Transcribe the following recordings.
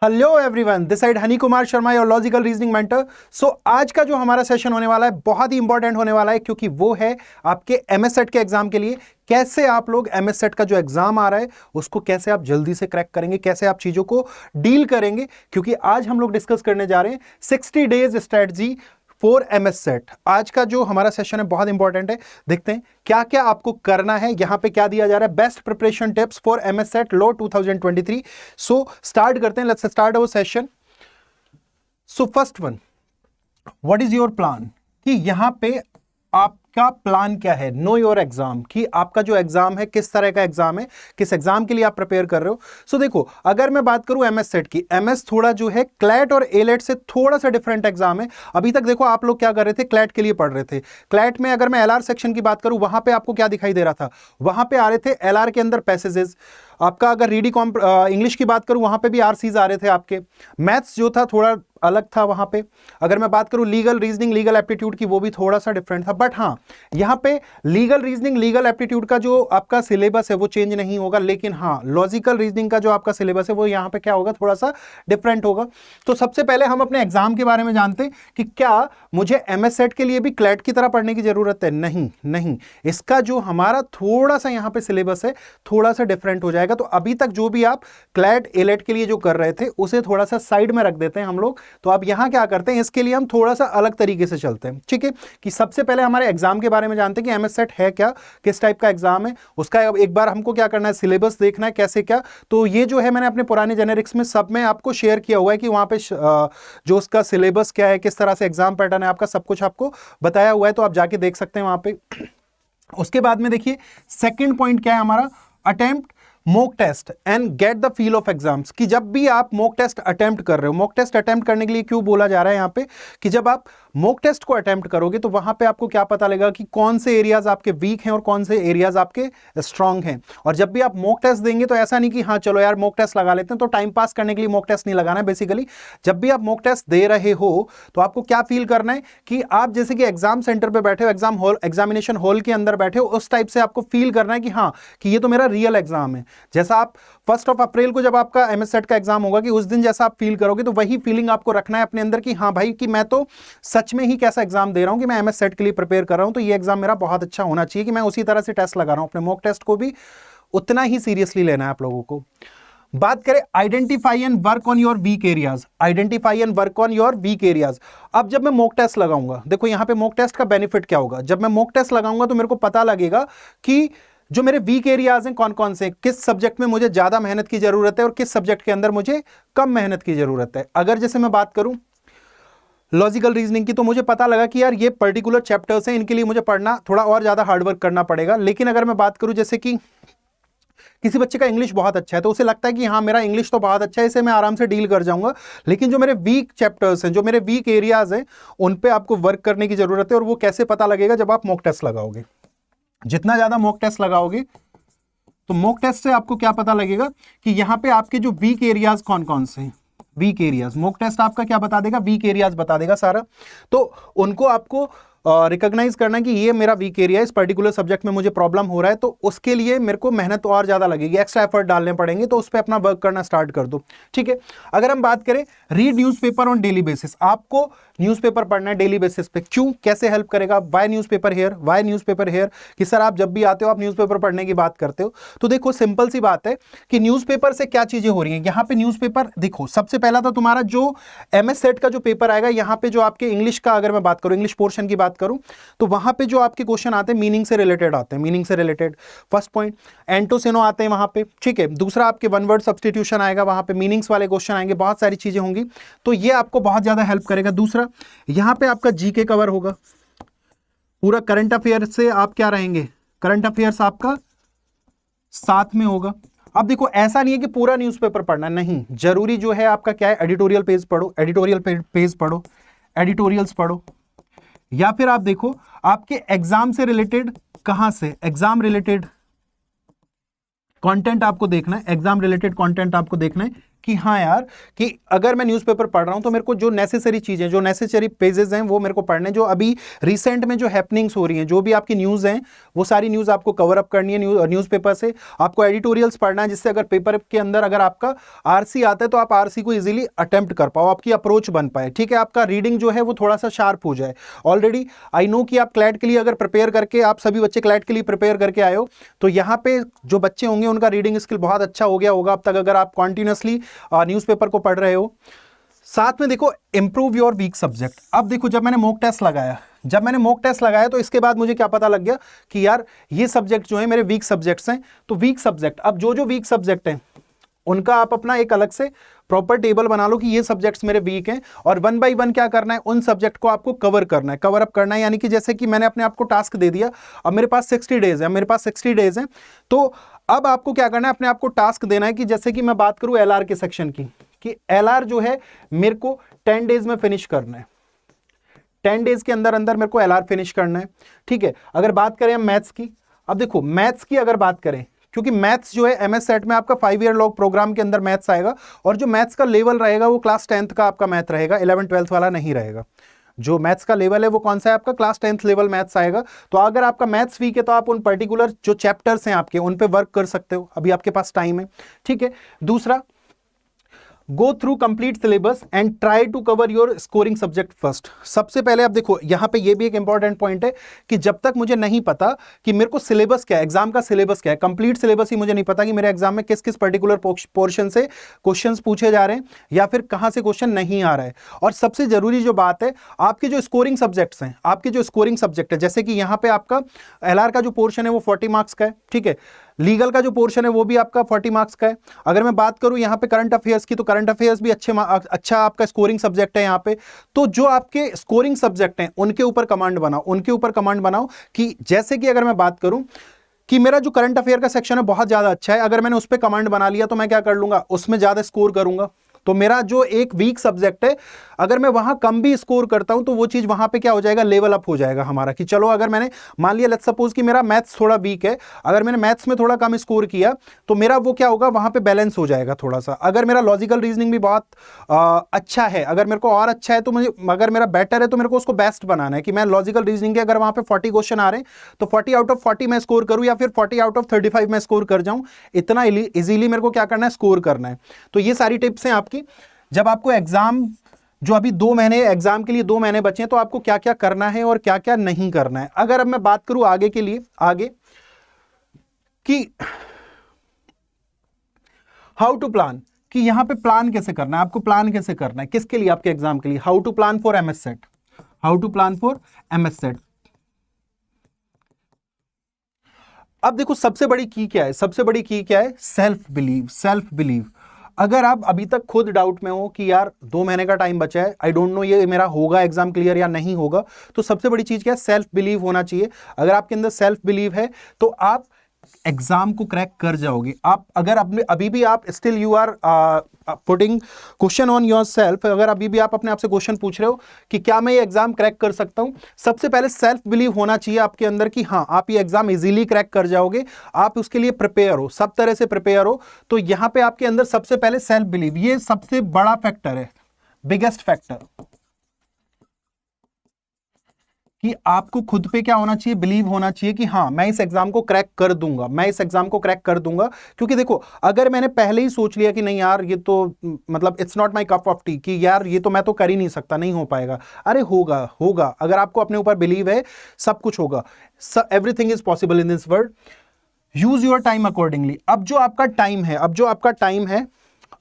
Hello everyone, this side Honey Kumar Sharma और logical reasoning mentor. सो आज का जो हमारा सेशन होने वाला है बहुत ही इंपॉर्टेंट होने वाला है, क्योंकि वो है आपके एमएस सेट के एग्जाम के लिए। कैसे आप लोग एमएस सेट का जो एग्जाम आ रहा है उसको कैसे आप जल्दी से क्रैक करेंगे, कैसे आप चीजों को डील करेंगे, क्योंकि आज हम लोग डिस्कस करने जा रहे हैं 60 days strategy for MS set. आज का जो हमारा सेशन है बहुत इंपॉर्टेंट है। देखते हैं क्या क्या आपको करना है। यहां पे क्या दिया जा रहा है, best preparation tips for MS set low 2023। So start करते हैं, let's start our session. So first one, what is your plan, कि यहां पे आपका प्लान क्या है। नो योर एग्जाम, कि आपका जो एग्जाम है किस तरह का एग्जाम है, किस एग्जाम के लिए आप प्रिपेयर कर रहे हो। सो देखो, अगर मैं बात करूं एमएस सेट की, एमएस थोड़ा जो है क्लैट और एलेट से थोड़ा सा डिफरेंट एग्जाम है। अभी तक देखो आप लोग क्या कर रहे थे, क्लैट के लिए पढ़ रहे थे। क्लैट में अगर मैं एलआर सेक्शन की बात करूं, वहां पे आपको क्या दिखाई दे रहा था, वहां पे आ रहे थे एलआर के अंदर पैसेजेस। आपका अगर रीडी इंग्लिश की बात करूं, वहां पे भी आरसीज आ रहे थे आपके। मैथ्स जो था थोड़ा अलग था वहां पे। अगर मैं बात करूं लीगल रीजनिंग, लीगल एप्टीट्यूड की, वो भी थोड़ा सा डिफरेंट था। बट हाँ, यहां पे लीगल रीजनिंग, लीगल एप्टीट्यूड का जो आपका सिलेबस है वो चेंज नहीं होगा, लेकिन हाँ लॉजिकल रीजनिंग का जो आपका सिलेबस है वो यहां पे क्या होगा, थोड़ा सा डिफरेंट होगा। तो सबसे पहले हम अपने एग्जाम के बारे में जानते हैं कि क्या मुझे एमएस सेट के लिए भी क्लैट की तरह पढ़ने की जरूरत है। नहीं नहीं, इसका जो हमारा थोड़ा सा यहां पे सिलेबस है थोड़ा सा डिफरेंट हो जाएगा। तो अभी तक जो भी आप क्लैट एलेट के लिए जो कर रहे थे उसे थोड़ा सा साइड में रख देते हैं हम लोग। तो अब यहां क्या करते हैं, इसके लिए हम थोड़ा सा अलग तरीके से चलते हैं। ठीक है, कि सबसे पहले हमारे एग्जाम के बारे में जानते हैं कि एमएस सेट है क्या, किस टाइप का एग्जाम है उसका। एक बार हमको क्या करना है, सिलेबस देखना है कैसे क्या। तो ये जो है मैंने अपने पुराने जेनेरिक्स में सब में आपको शेयर किया हुआ है कि वहां पे जो उसका सिलेबस क्या है, किस तरह से एग्जाम पैटर्न है आपका, सब कुछ आपको बताया हुआ है। तो आप जाके देख सकते हैं वहां पे। उसके बाद में देखिए सेकंड पॉइंट क्या है हमारा, attempt mock test and get the feel of exams. कि जब भी आप मॉक टेस्ट अटेम्प्ट कर रहे हो, मॉक टेस्ट अटेम्प्ट करने के लिए क्यों बोला जा रहा है यहाँ पे, कि जब आप मॉक टेस्ट को अटेम्प्ट करोगे तो वहां पे आपको क्या पता लगेगा कि कौन से एरियाज आपके वीक हैं और कौन से एरियाज आपके स्ट्रांग हैं। और जब भी आप मॉक टेस्ट देंगे तो ऐसा नहीं कि हाँ चलो यार मॉक टेस्ट लगा लेते हैं, तो टाइम पास करने के लिए मॉक टेस्ट नहीं लगाना है। बेसिकली जब भी आप मॉक टेस्ट दे रहे हो तो आपको क्या फील करना है, कि आप जैसे कि एग्जाम सेंटर पे बैठे हो, एग्जाम हॉल, एग्जामिनेशन हॉल के अंदर बैठे हो, उस टाइप से आपको फील करना है कि हाँ कि ये तो मेरा रियल एग्जाम है। जैसा आप 1 अप्रैल को जब आपका एमएस सेट का एग्जाम होगा, कि उस दिन जैसा आप फील करोगे, तो वही फीलिंग आपको रखना है अपने अंदर कि हाँ भाई कि मैं तो सच में ही कैसा एग्जाम दे रहा हूं, कि मैं एमएस सेट के लिए प्रिपेयर कर रहा हूं, तो ये एग्जाम मेरा बहुत अच्छा होना चाहिए, कि मैं उसी तरह से टेस्ट लगा रहा हूं। अपने मॉक टेस्ट को भी उतना ही सीरियसली लेना है आप लोगों को। बात करें identify and work on your weak areas, identify and work on your weak areas. अब जब मैं मॉक टेस्ट लगाऊंगा, देखो यहां पे मॉक टेस्ट का बेनिफिट क्या होगा, जब मैं मॉक टेस्ट लगाऊंगा तो मेरे को पता लगेगा कि जो मेरे वीक एरियाज हैं कौन कौन से, किस सब्जेक्ट में मुझे ज्यादा मेहनत की जरूरत है और किस सब्जेक्ट के अंदर मुझे कम मेहनत की जरूरत है। अगर जैसे मैं बात करूं लॉजिकल रीजनिंग की, तो मुझे पता लगा कि यार ये पर्टिकुलर चैप्टर्स हैं, इनके लिए मुझे पढ़ना थोड़ा और ज्यादा हार्डवर्क करना पड़ेगा। लेकिन अगर मैं बात करूं जैसे कि किसी बच्चे का इंग्लिश बहुत अच्छा है, तो उसे लगता है कि हाँ मेरा इंग्लिश तो बहुत अच्छा है, इसे मैं आराम से डील कर जाऊंगा। लेकिन जो मेरे वीक चैप्टर्स हैं, जो मेरे वीक एरियाज हैं, उन पे आपको वर्क करने की जरूरत है। और वो कैसे पता लगेगा, जब आप मॉक टेस्ट लगाओगे। जितना ज्यादा मॉक टेस्ट लगाओगे तो मॉक टेस्ट से आपको क्या पता लगेगा कि यहां पे आपके जो वीक एरियाज कौन कौन से हैं। वीक एरियाज मॉक टेस्ट आपका क्या बता देगा, वीक एरियाज बता देगा सारा। तो उनको आपको रिकॉग्नाइज करना है कि ये मेरा वीक एरिया है, इस पर्टिकुलर सब्जेक्ट में मुझे प्रॉब्लम हो रहा है, तो उसके लिए मेरे को मेहनत और ज्यादा लगेगी, एक्स्ट्रा एफर्ट डालने पड़ेंगे। तो उस पर अपना वर्क करना स्टार्ट कर दो। ठीक है, अगर हम बात करें read newspaper on daily basis, आपको न्यूज़पेपर पढ़ना है डेली बेसिस पे। क्यों, कैसे हेल्प करेगा, why newspaper here, why newspaper here, कि सर आप जब भी आते हो आप न्यूज़पेपर पढ़ने की बात करते हो। तो देखो सिंपल सी बात है कि न्यूज़पेपर से क्या चीजें हो रही हैं। यहाँ पे न्यूज़पेपर देखो, सबसे पहला तो तुम्हारा जो एमएस सेट का जो पेपर आएगा, यहाँ पे जो आपके इंग्लिश का, अगर मैं बात करूं इंग्लिश पोर्शन की बात करूं, तो वहां पे जो आपके क्वेश्चन आते हैं मीनिंग से रिलेटेड आते हैं, मीनिंग से रिलेटेड। फर्स्ट पॉइंट एंटोसिनो आते हैं वहां पे। ठीक है, दूसरा आपके वन वर्ड सब्स्टिट्यूशन आएगा, वहां पे मीनिंग्स वाले क्वेश्चन आएंगे, बहुत सारी चीजें होंगी। तो ये आपको बहुत ज्यादा हेल्प करेगा। दूसरा यहां पे आपका जीके कवर होगा, पूरा करंट अफेयर से आप क्या रहेंगे, करंट अफेयर्स आपका साथ में होगा। अब देखो ऐसा नहीं है कि पूरा न्यूज़पेपर पढ़ना, नहीं, जरूरी जो है आपका क्या है, एडिटोरियल पेज पढ़ो, एडिटोरियल पेज पढ़ो, एडिटोरियल्स पढ़ो। या फिर आप देखो आपके एग्जाम से रिलेटेड, कहां से, एग्जाम रिलेटेड कंटेंट आपको देखना है, एग्जाम रिलेटेड कंटेंट आपको देखना है, कि हाँ यार, कि अगर मैं न्यूज़पेपर पढ़ रहा हूँ तो मेरे को जो नेसेसरी चीज़ें, जो नेसेसरी पेजेस हैं वो मेरे को पढ़ने, जो अभी रिसेंट में जो हैपनिंग्स हो रही हैं, जो भी आपकी न्यूज़ हैं वो सारी न्यूज़ आपको कवर अप करनी है न्यूज़पेपर से। आपको एडिटोरियल्स पढ़ना है, जिससे अगर पेपर के अंदर अगर आपका आरसी आता है तो आप आरसी को इजीली अटेम्प्ट कर पाओ, आपकी अप्रोच बन पाए, ठीक है, आपका रीडिंग जो है वो थोड़ा सा शार्प हो जाए। ऑलरेडी आई नो कि आप क्लैट के लिए अगर प्रिपेयर करके, आप सभी बच्चे क्लैट के लिए प्रिपेयर करके आए हो, तो यहाँ पे जो बच्चे होंगे उनका रीडिंग स्किल बहुत अच्छा हो गया होगा अब तक, अगर आप कॉन्टिन्यूसली न्यूज़पेपर को पढ़ रहे हो। साथ में देखो, इंप्रूव योर वीक सब्जेक्ट। अब देखो, जब मैंने मॉक टेस्ट लगाया तो इसके बाद मुझे क्या पता लग गया कि यार ये सब्जेक्ट जो है मेरे वीक सब्जेक्ट्स हैं। तो वीक सब्जेक्ट, अब जो वीक सब्जेक्ट हैं उनका आप अपना एक अलग से प्रॉपर टेबल बना लो कि ये सब्जेक्ट्स मेरे वीक हैं, और 1 बाय 1 क्या करना है, उन सब्जेक्ट को आपको कवर अप करना है। यानी कि जैसे कि मैंने अपने आप को टास्क दे दिया, अब मेरे पास 60 डेज हैं, तो अब आपको क्या करना है, अपने आप को टास्क देना है कि जैसे कि मैं बात करूं एलआर के सेक्शन की, कि एलआर जो है मेरे को 10 डेज में फिनिश करना है, 10 डेज के अंदर मेरे को एलआर फिनिश करना है, ठीक है। अगर बात करें हम मैथ्स की, अब देखो मैथ्स की अगर बात करें, क्योंकि मैथ्स जो है एमएस सेट में आपका 5 ईयर लॉन्ग प्रोग्राम के अंदर मैथ्स आएगा, और जो मैथ्स का लेवल रहेगा वो क्लास 10th का आपका मैथ रहेगा, 11th-12th वाला नहीं रहेगा। जो मैथ्स का लेवल है वो कौन सा है, आपका क्लास 10th लेवल मैथ्स आएगा। तो अगर आपका मैथ्स वीक है तो आप उन पर्टिकुलर जो चैप्टर्स हैं आपके, उन पे वर्क कर सकते हो, अभी आपके पास टाइम है, ठीक है। दूसरा, go through complete syllabus and try to cover your scoring subject first. सबसे पहले आप देखो, यहां पे ये भी एक इंपॉर्टेंट पॉइंट है कि जब तक मुझे नहीं पता कि मेरे को सिलेबस क्या है, एग्जाम का सिलेबस क्या है, कंप्लीट सिलेबस ही मुझे नहीं पता कि मेरे एग्जाम में किस किस पर्टिकुलर पोर्शन से क्वेश्चंस पूछे जा रहे हैं या फिर कहां से क्वेश्चन नहीं आ रहा है। और सबसे जरूरी जो बात है, आपके जो स्कोरिंग सब्जेक्ट्स हैं, आपके जो स्कोरिंग सब्जेक्ट है, जैसे कि यहां पे आपका एलआर का जो पोर्शन है वो 40 मार्क्स का है, ठीक है। लीगल का जो पोर्शन है वो भी आपका 40 मार्क्स का है। अगर मैं बात करूं यहां पे करंट अफेयर्स की, तो करंट अफेयर्स भी अच्छा आपका स्कोरिंग सब्जेक्ट है यहां पे। तो जो आपके स्कोरिंग सब्जेक्ट हैं उनके ऊपर कमांड बनाओ कि जैसे कि अगर मैं बात करूं कि मेरा जो करंट अफेयर का सेक्शन है बहुत ज्यादा अच्छा है, अगर मैंने उस पर कमांड बना लिया तो मैं क्या कर लूंगा, उसमें ज्यादा स्कोर करूंगा। तो मेरा जो एक वीक सब्जेक्ट है, अगर मैं वहां कम भी स्कोर करता हूं तो वो चीज वहां पे क्या हो जाएगा, लेवल अप हो जाएगा हमारा। कि चलो अगर मैंने मान लिया, लेट्स सपोज कि मेरा मैथ्स थोड़ा वीक है, अगर मैंने मैथ्स में थोड़ा कम स्कोर किया तो मेरा वो क्या होगा, वहां पे बैलेंस हो जाएगा थोड़ा सा। अगर मेरा लॉजिकल रीजनिंग भी बहुत अच्छा है, अगर मेरे को और अच्छा है तो मुझे, अगर मेरा बेटर है तो मेरे को उसको बेस्ट बनाना है कि मैं लॉजिकल रीजनिंग के अगर वहां पे 40 क्वेश्चन आ रहे हैं तो 40 आउट ऑफ 40 मैं स्कोर करूं, या फिर 40 आउट ऑफ 35 मैं स्कोर कर जाऊं। इतना इजीली मेरे को क्या करना है, स्कोर करना है। तो ये सारी टिप्स हैं आपकी। जब आपको एग्जाम, जो अभी 2 महीने एग्जाम के लिए 2 महीने बचे हैं, तो आपको क्या क्या करना है और क्या क्या नहीं करना है। अगर अब मैं बात करूं आगे के लिए, आगे कि हाउ टू प्लान, कि यहां पे प्लान कैसे करना है, आपको प्लान कैसे करना है, किसके लिए, आपके एग्जाम के लिए। How to plan for MS set, how to plan for MS set. अब देखो सबसे बड़ी की क्या है, सबसे बड़ी की क्या है, सेल्फ बिलीव। अगर आप अभी तक खुद डाउट में हो कि यार 2 महीने का टाइम बचा है, आई डोंट नो ये मेरा होगा एग्जाम क्लियर या नहीं होगा, तो सबसे बड़ी चीज क्या है, सेल्फ बिलीव होना चाहिए। अगर आपके अंदर सेल्फ बिलीव है तो आप एग्जाम को क्रैक कर जाओगे। आप अगर अपने अभी भी आप still you are putting question on yourself, अगर अभी भी आप अपने आप से क्वेश्चन पूछ रहे हो कि क्या मैं ये एग्जाम क्रैक कर सकता हूं, सबसे पहले सेल्फ बिलीव होना चाहिए आपके अंदर कि हाँ आप ये एग्जाम इजीली क्रैक कर जाओगे। आप उसके लिए प्रिपेयर हो, सब तरह से प्रिपेयर हो। तो यहां पे आपके अंदर सबसे पहले सेल्फ बिलीव, ये सबसे बड़ा फैक्टर है, बिगेस्ट फैक्टर, कि आपको खुद पे क्या होना चाहिए, बिलीव होना चाहिए कि हाँ मैं इस एग्जाम को क्रैक कर दूंगा, मैं इस एग्जाम को क्रैक कर दूंगा। क्योंकि देखो अगर मैंने पहले ही सोच लिया कि नहीं यार ये तो मतलब it's not my cup of T, कि यार ये तो मैं तो कर ही नहीं सकता, नहीं हो पाएगा, अरे होगा। अगर आपको अपने ऊपर बिलीव है सब कुछ होगा, everything is possible in this world. Use your time accordingly. अब जो आपका टाइम है,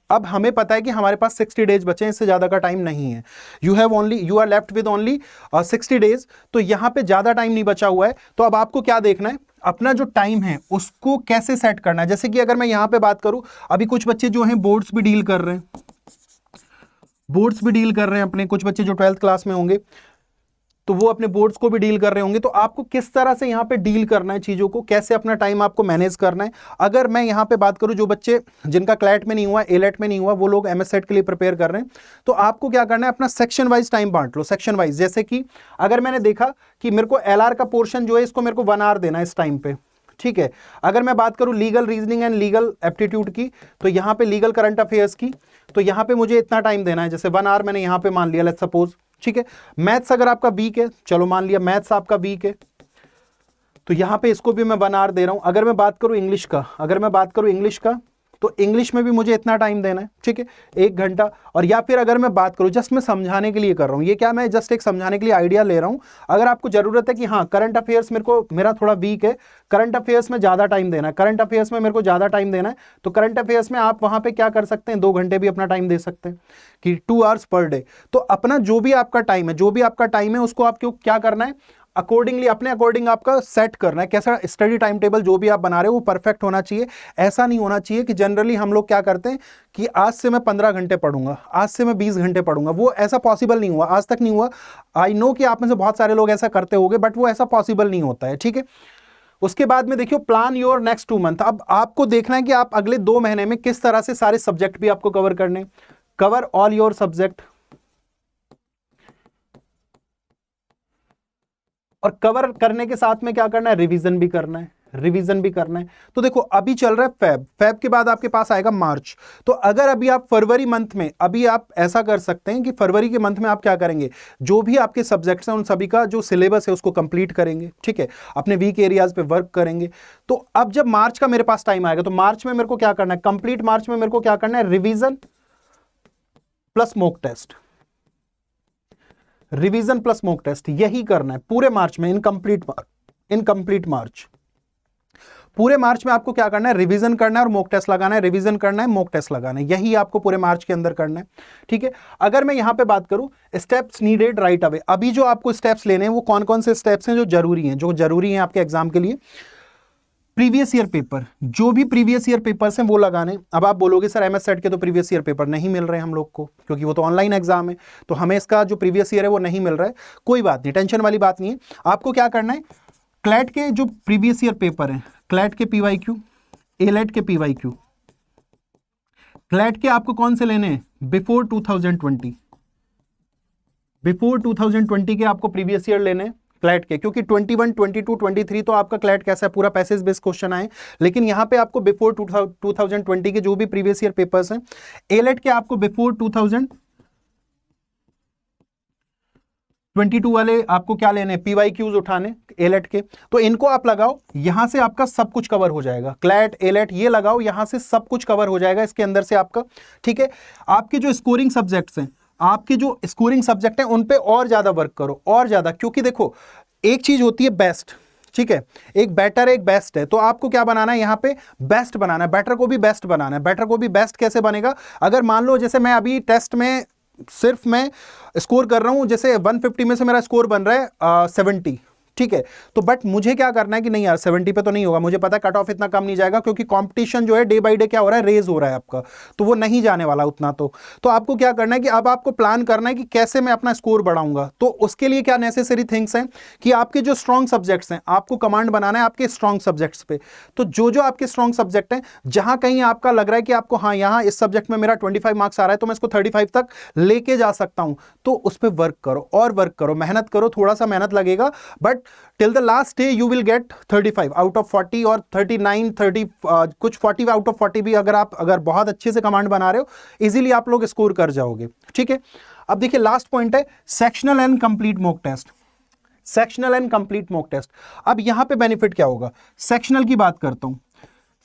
अब हमें पता है कि हमारे पास 60 डेज बचे हैं, इससे ज्यादा का टाइम नहीं है। You are left with only 60 days, तो यहां पे ज्यादा टाइम नहीं बचा हुआ है। तो अब आपको क्या देखना है, अपना जो टाइम है उसको कैसे सेट करना है। जैसे कि अगर मैं यहां पे बात करूं, अभी कुछ बच्चे जो हैं बोर्ड्स भी डील कर रहे हैं, अपने कुछ बच्चे जो 12th क्लास में होंगे तो वो अपने बोर्ड्स को भी डील कर रहे होंगे। तो आपको किस तरह से यहाँ पे डील करना है चीज़ों को, कैसे अपना टाइम आपको मैनेज करना है। अगर मैं यहाँ पे बात करूँ, जो बच्चे जिनका क्लैट में नहीं हुआ, एलेट में नहीं हुआ, वो लोग एमएस सेट के लिए प्रिपेयर कर रहे हैं, तो आपको क्या करना है, अपना सेक्शन वाइज टाइम बांट लो, सेक्शन वाइज। जैसे कि अगर मैंने देखा कि मेरे को एलआर का पोर्शन जो है इसको मेरे को 1 आवर देना है इस टाइम पे, ठीक है। अगर मैं बात करूं legal reasoning and legal aptitude की, तो यहां पे लीगल करंट अफेयर्स की, तो यहां पे मुझे इतना टाइम देना है, जैसे 1 आवर मैंने यहां पे मान लिया, लेट्स सपोज, ठीक है। मैथ्स अगर आपका वीक है, चलो मान लिया मैथ्स आपका वीक है, तो यहां पे इसको भी मैं 1 आवर दे रहा हूं। अगर मैं बात करूं इंग्लिश का, तो इंग्लिश में भी मुझे इतना टाइम देना है, ठीक है, 1 घंटा। और या फिर अगर मैं बात करूं, जस्ट मैं समझाने के लिए कर रहा हूं, ये क्या मैं जस्ट एक समझाने के लिए आइडिया ले रहा हूं। अगर आपको जरूरत है कि हाँ करंट अफेयर्स मेरा थोड़ा वीक है, करंट अफेयर्स में ज्यादा टाइम देना है, करंट अफेयर्स में मेरे को ज्यादा टाइम देना है, तो करंट अफेयर्स में आप वहां पे क्या कर सकते हैं, 2 घंटे भी अपना टाइम दे सकते हैं कि 2 आवर्स पर डे। तो अपना जो भी आपका टाइम है उसको आपको क्या करना है, अकॉर्डिंगली, अपने अकॉर्डिंग आपका सेट करना है। कैसा स्टडी टाइम टेबल जो भी आप बना रहे हो वो परफेक्ट होना चाहिए। ऐसा नहीं होना चाहिए कि जनरली हम लोग क्या करते हैं कि आज से मैं 15 घंटे पढ़ूंगा, आज से मैं 20 घंटे पढ़ूंगा। वो ऐसा पॉसिबल नहीं हुआ, आज तक नहीं हुआ। आई नो कि आप में से बहुत सारे लोग ऐसा करते होंगे, बट वो ऐसा पॉसिबल नहीं होता है, ठीक है। उसके बाद में देखियो प्लान योर नेक्स्ट 2 मंथ। अब आपको देखना है कि आप अगले 2 महीने में किस तरह से सारे सब्जेक्ट भी आपको कवर करने, कवर ऑल योर सब्जेक्ट, और कवर करने के साथ में क्या करना है, रिवीजन भी करना है, तो देखो अभी चल रहा है फेब के बाद आपके पास आएगा मार्च। तो अगर अभी आप फरवरी मंथ में, अभी आप ऐसा कर सकते हैं कि फरवरी के मंथ में आप क्या करेंगे, जो भी आपके सब्जेक्ट्स हैं उन सभी का जो सिलेबस है उसको कंप्लीट करेंगे, ठीक है, अपने वीक एरियाज पे वर्क करेंगे। तो अब जब मार्च का मेरे पास टाइम आएगा, तो मार्च में मेरे को क्या करना है, कंप्लीट मार्च में मेरे को क्या करना है, revision plus mock test, revision plus mock test, यही करना है पूरे मार्च में, इनकम्प्लीट मार्च। पूरे मार्च में आपको क्या करना है, रिवीजन करना है और मॉक टेस्ट लगाना है, रिवीजन करना है, मॉक टेस्ट लगाना है, यही आपको पूरे मार्च के अंदर करना है, ठीक है। अगर मैं यहां पे बात करूं स्टेप्स नीडेड राइट अवे, अभी जो आपको स्टेप्स लेने हैं वो कौन कौन से स्टेप्स हैं जो जरूरी हैं आपके एग्जाम के लिए। प्रीवियस ईयर पेपर, जो भी प्रीवियस ईयर पेपर्स हैं वो लगाने। अब आप बोलोगे सर एमएस सेट के तो प्रीवियस ईयर पेपर नहीं मिल रहे हम लोग को, क्योंकि वो तो ऑनलाइन एग्जाम है, तो हमें इसका जो प्रीवियस ईयर है वो नहीं मिल रहा है। कोई बात नहीं, टेंशन वाली बात नहीं है। आपको क्या करना है, क्लैट के जो प्रीवियस ईयर पेपर हैं, क्लैट के पीवाईक्यू, एलेट के पीवाईक्यू, क्लैट के आपको कौन से लेने हैं, बिफोर 2020 के आपको प्रीवियस ईयर लेने हैं क्लैट के, क्योंकि 21, 22, 23 तो आपका क्लैट कैसा है, पूरा पैसेज बेस्ड क्वेश्चन आए, लेकिन यहां पे आपको बिफोर 2020 के जो भी प्रीवियस ईयर पेपर्स हैं, एलेट के आपको बिफोर 2022 वाले आपको क्या लेने, पीवाईक्यूज उठाने एलेट के, तो इनको आप लगाओ, यहां से आपका सब कुछ कवर हो जाएगा। क्लैट एलेट ये लगाओ, यहां से सब कुछ कवर हो जाएगा इसके अंदर से आपका, ठीक है। आपके जो स्कोरिंग सब्जेक्ट्स हैं, उन पे और ज्यादा वर्क करो, और ज्यादा, क्योंकि देखो एक चीज होती है बेस्ट, ठीक है, एक बेटर एक बेस्ट है, तो आपको क्या बनाना है, यहां पे बेस्ट बनाना है, बेटर को भी बेस्ट बनाना है। बेटर को भी बेस्ट कैसे बनेगा, अगर मान लो जैसे मैं अभी टेस्ट में सिर्फ मैं स्कोर कर रहा हूं, जैसे 150 में से मेरा स्कोर बन रहा है 70, ठीक है, तो बट मुझे क्या करना है कि नहीं यार 70 पे तो नहीं होगा, मुझे पता है कट ऑफ इतना कम नहीं जाएगा, क्योंकि कंपटीशन जो है डे बाय डे क्या हो रहा है, रेज हो रहा है आपका, तो वो नहीं जाने वाला उतना। तो आपको क्या करना है कि अब आपको प्लान करना है कि कैसे मैं अपना स्कोर बढ़ाऊंगा। तो उसके लिए क्या नेसेसरी थिंग्स हैं कि आपके जो स्ट्रॉन्ग सब्जेक्ट्स हैं, आपको कमांड बनाना है आपके स्ट्रॉन्ग सब्जेक्ट्स पे। तो जो आपके स्ट्रॉन्ग सब्जेक्ट हैं, जहां कहीं आपका लग रहा है कि आपको हाँ यहाँ इस सब्जेक्ट में मेरा 25 मार्क्स आ रहा है, तो मैं इसको 35 तक लेके जा सकता हूं, तो उस पर वर्क करो और वर्क करो, मेहनत करो, थोड़ा सा मेहनत लगेगा, but till the last day you will get 35 out of 40 और 39, 30 कुछ 40 आउट ऑफ 40 भी अगर बहुत अच्छे से कमांड बना रहे हो, इजीली आप लोग स्कोर कर जाओगे, ठीक है। अब देखिए लास्ट पॉइंट है sectional and complete mock test. अब यहां पे बेनिफिट क्या होगा, सेक्शनल की बात करता हूं।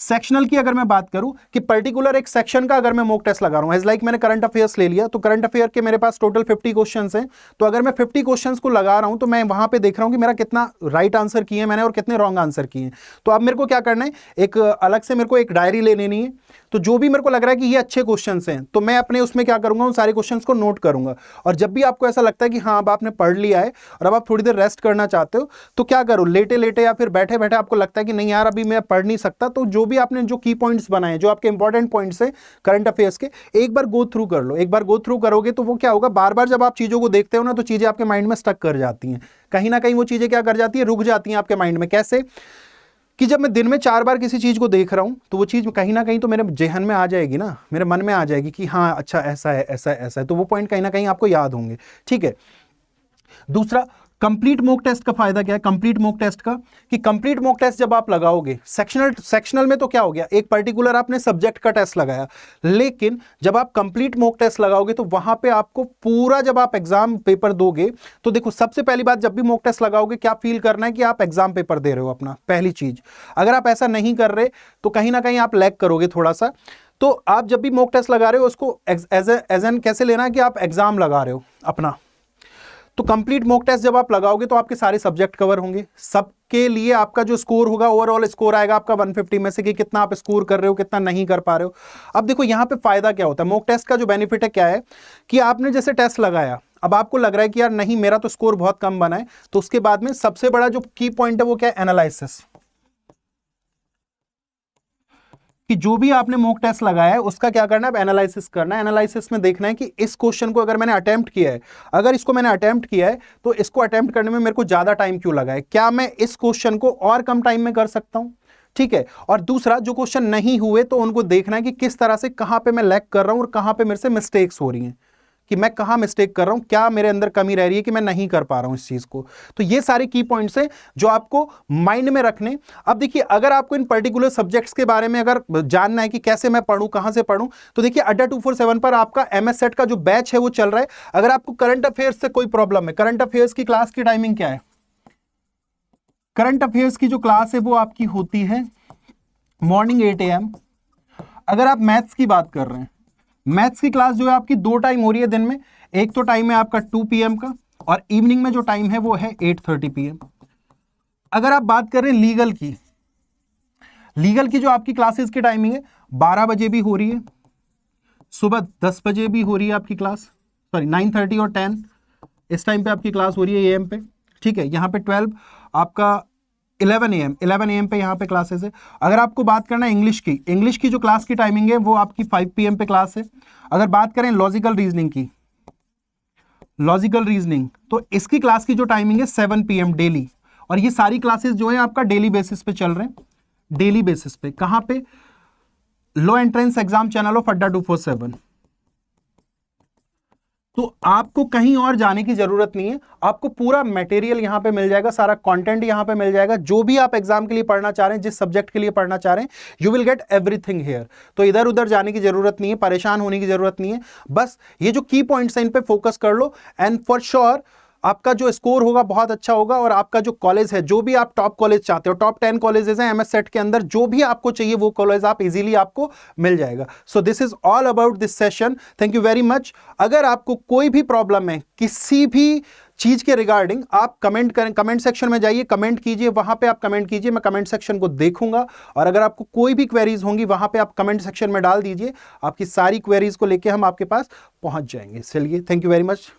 सेक्शनल की अगर मैं बात करूं कि पर्टिकुलर एक सेक्शन का अगर मैं मॉक टेस्ट लगा रहा हूं, एज लाइक मैंने करंट अफेयर्स ले लिया, तो करंट अफेयर के मेरे पास टोटल 50 क्वेश्चंस हैं, तो अगर मैं 50 क्वेश्चंस को लगा रहा हूं, तो मैं वहां पे देख रहा हूं कि मेरा कितना राइट आंसर किए मैंने और कितने रॉन्ग आंसर किए हैं। तो अब मेरे को क्या करना है, एक अलग से मेरे को एक डायरी ले लेनी है, तो जो भी मेरे को लग रहा है कि ये अच्छे क्वेश्चंस हैं, तो मैं अपने उसमें क्या करूंगा, उन सारे क्वेश्चंस को नोट करूंगा। और जब भी आपको ऐसा लगता है कि हाँ अब आपने पढ़ लिया है और अब आप थोड़ी देर रेस्ट करना चाहते हो, तो क्या करो, लेटे लेटे या फिर बैठे बैठे आपको लगता है कि नहीं यार अभी मैं पढ़ नहीं सकता, तो जो भी आपने जो की पॉइंट्स बनाए, जो आपके इंपॉर्टेंट पॉइंट्स हैं करंट अफेयर्स के, एक बार गो थ्रू कर लो। एक बार गो थ्रू करोगे तो वो क्या होगा, बार बार जब आप चीजों को देखते हो ना, तो चीजें आपके माइंड में स्टक कर जाती हैं, कहीं ना कहीं वो चीजें क्या कर जाती है, रुक जाती हैं आपके माइंड में। कैसे कि जब मैं दिन में 4 बार किसी चीज को देख रहा हूं, तो वो चीज कहीं ना कहीं तो मेरे जेहन में आ जाएगी ना, मेरे मन में आ जाएगी कि हाँ अच्छा ऐसा है, ऐसा है, ऐसा है, तो वो पॉइंट कहीं ना कहीं आपको याद होंगे, ठीक है। दूसरा, कंप्लीट मॉक टेस्ट का फायदा क्या है? कंप्लीट मॉक टेस्ट का कि कंप्लीट मॉक टेस्ट जब आप लगाओगे, सेक्शनल में तो क्या हो गया, एक पर्टिकुलर आपने सब्जेक्ट का टेस्ट लगाया, लेकिन जब आप कंप्लीट मॉक टेस्ट लगाओगे तो वहां पे आपको पूरा, जब आप एग्जाम पेपर दोगे तो देखो, सबसे पहली बात, जब भी मॉक टेस्ट लगाओगे क्या फील करना है कि आप एग्जाम पेपर दे रहे हो अपना, पहली चीज। अगर आप ऐसा नहीं कर रहे तो कहीं ना कहीं आप लैग करोगे थोड़ा सा। तो आप जब भी मॉक टेस्ट लगा रहे हो उसको एज एन कैसे लेना है कि आप एग्जाम लगा रहे हो अपना। तो कंप्लीट मॉक टेस्ट जब आप लगाओगे तो आपके सारे सब्जेक्ट कवर होंगे, सबके लिए आपका जो स्कोर होगा, ओवरऑल स्कोर आएगा आपका 150 में से कि कितना आप स्कोर कर रहे हो, कितना नहीं कर पा रहे हो। अब देखो यहां पे फायदा क्या होता है, मॉक टेस्ट का जो बेनिफिट है क्या है कि आपने जैसे टेस्ट लगाया, अब आपको लग रहा है कि यार नहीं मेरा तो स्कोर बहुत कम बना है, तो उसके बाद में सबसे बड़ा जो की पॉइंट है वो क्या है, एनालिसिस। कि जो भी आपने मॉक टेस्ट लगाया है उसका क्या करना है, अब एनालिसिस करना है। एनालिसिस में देखना है कि इस क्वेश्चन को अगर मैंने अटेम्प्ट किया है, अगर इसको मैंने अटेम्प्ट किया है तो इसको अटेम्प्ट करने में मेरे को ज्यादा टाइम क्यों लगा है, क्या मैं इस क्वेश्चन को और कम टाइम में कर सकता हूं, ठीक है। और दूसरा, जो क्वेश्चन नहीं हुए तो उनको देखना है कि किस तरह से, कहां पे मैं लैग कर रहा हूं और कहां पे मेरे से मिस्टेक्स हो रही हैं, कि मैं कहां मिस्टेक कर रहा हूं, क्या मेरे अंदर कमी रह रही है कि मैं नहीं कर पा रहा हूं इस चीज को। तो ये सारे की पॉइंट्स हैं जो आपको माइंड में रखने। अब देखिए, अगर आपको इन पर्टिकुलर सब्जेक्ट्स के बारे में अगर जानना है कि कैसे मैं पढ़ूं, कहां से पढ़ूं, तो देखिए अड्डा 247 पर आपका एमएस सेट का जो बैच है वो चल रहा है। अगर आपको करंट अफेयर्स से कोई प्रॉब्लम है, करंट अफेयर्स की क्लास की टाइमिंग क्या है, करंट अफेयर्स की जो क्लास है वो आपकी होती है मॉर्निंग 8 AM। अगर आप मैथ्स की बात कर रहे हैं, मैथ्स की क्लास जो है आपकी 2 टाइम हो रही है दिन में, एक तो टाइम है आपका 2 PM का, और इवनिंग में जो टाइम है वो है 8:30 PM। अगर आप बात कर रहे हैं लीगल की, लीगल की जो आपकी क्लासेस की टाइमिंग है 12 बजे भी हो रही है, सुबह 10 बजे भी हो रही है आपकी क्लास, सॉरी 9:30 और 10 इस टाइम पे आपकी क्लास हो रही है AM पे, ठीक है। यहाँ पे 12 आपका 11 AM पे यहाँ पे क्लासेस है। अगर आपको बात करना है इंग्लिश की जो क्लास की टाइमिंग है वो आपकी 5 PM पे क्लास है। अगर बात करें लॉजिकल रीजनिंग की, लॉजिकल रीजनिंग, तो इसकी क्लास की जो टाइमिंग है 7 PM डेली। और ये सारी क्लासेस जो है आपका डेली बेसिस पे चल रहे हैं, डेली बेसिस पे। कहां पे, लो एंट्रेंस एग्जाम चैनल ऑफ अड्डा 247। तो आपको कहीं और जाने की जरूरत नहीं है, आपको पूरा मटेरियल यहां पे मिल जाएगा, सारा कंटेंट यहां पे मिल जाएगा, जो भी आप एग्जाम के लिए पढ़ना चाह रहे हैं, जिस सब्जेक्ट के लिए पढ़ना चाह रहे हैं, you will get everything here. तो इधर उधर जाने की जरूरत नहीं है, परेशान होने की जरूरत नहीं है, बस ये जो की पॉइंट्स हैं इन पे फोकस कर लो, एंड फॉर श्योर आपका जो स्कोर होगा बहुत अच्छा होगा। और आपका जो कॉलेज है, जो भी आप टॉप कॉलेज चाहते हो, टॉप 10 कॉलेजेस हैं एमएस सेट के अंदर, जो भी आपको चाहिए वो कॉलेज आप इजीली आपको मिल जाएगा। So this is all about this session, thank you very much. अगर आपको कोई भी प्रॉब्लम है किसी भी चीज के रिगार्डिंग, आप कमेंट करें, कमेंट सेक्शन में जाइए, कमेंट कीजिए, वहां पे आप कमेंट कीजिए, मैं कमेंट सेक्शन को देखूंगा। और अगर आपको कोई भी क्वेरीज होंगी वहां पे आप कमेंट सेक्शन में डाल दीजिए, आपकी सारी क्वेरीज को लेके हम आपके पास पहुंच जाएंगे। चलिए, थैंक यू वेरी मच।